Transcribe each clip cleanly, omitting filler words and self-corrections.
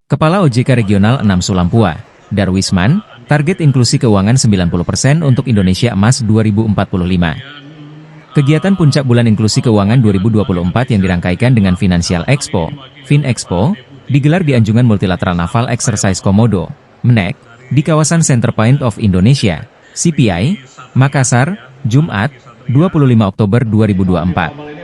Kepala OJK Regional 6 Sulampua, Darwisman, target inklusi keuangan 90% untuk Indonesia Emas 2045. Kegiatan puncak bulan inklusi keuangan 2024 yang dirangkaikan dengan Financial Expo, FinExpo, digelar di Anjungan Multilateral Naval Exercise Komodo, MNEC, di kawasan Center Point of Indonesia, CPI, Makassar, Jumat, 25 Oktober 2024.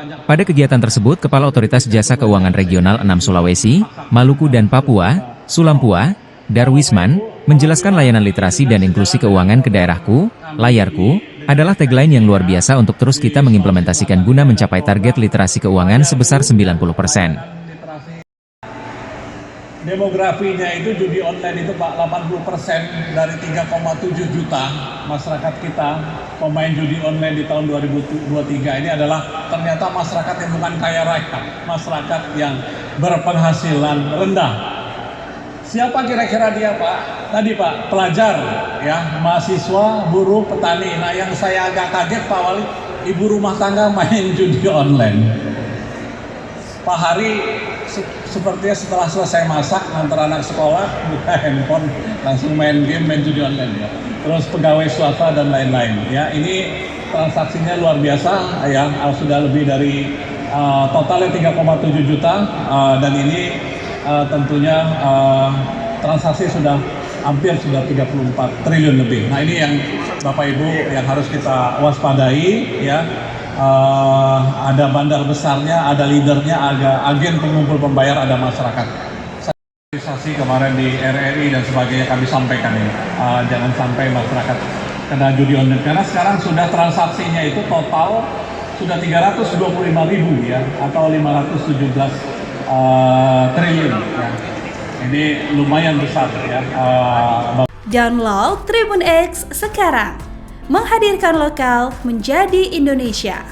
Pada kegiatan tersebut, Kepala Otoritas Jasa Keuangan Regional 6 Sulawesi, Maluku dan Papua, Sulampua, Darwisman, menjelaskan layanan literasi dan inklusi keuangan ke daerahku, layarku, adalah tagline yang luar biasa untuk terus kita mengimplementasikan guna mencapai target literasi keuangan sebesar 90%. Demografinya itu judi online itu Pak, 80% dari 3,7 juta masyarakat kita pemain judi online di tahun 2023 ini adalah ternyata masyarakat yang bukan kaya raya, masyarakat yang berpenghasilan rendah. Siapa kira-kira dia Pak? Tadi Pak, pelajar, ya, mahasiswa, buruh, petani. Nah yang saya agak kaget Pak Wali, ibu rumah tangga main judi online. Pak Hari sepertinya setelah selesai masak ngantar anak sekolah buka handphone langsung main game, main judi online ya. Terus pegawai swasta dan lain-lain ya. Ini transaksinya luar biasa ya, sudah lebih dari totalnya 3,7 juta dan ini tentunya transaksi sudah hampir sudah 34 triliun lebih. Nah ini yang Bapak Ibu yang harus kita waspadai ya. Ada bandar besarnya, ada leadernya, ada agen pengumpul pembayar, ada masyarakat. Sosialisasi kemarin di RRI dan sebagainya kami sampaikan ini, jangan sampai masyarakat kena judi online karena sekarang sudah transaksinya itu total sudah 325.000 ya, atau 517 triliun ya. Ini lumayan besar ya. Download Tribun X sekarang. Menghadirkan lokal menjadi Indonesia.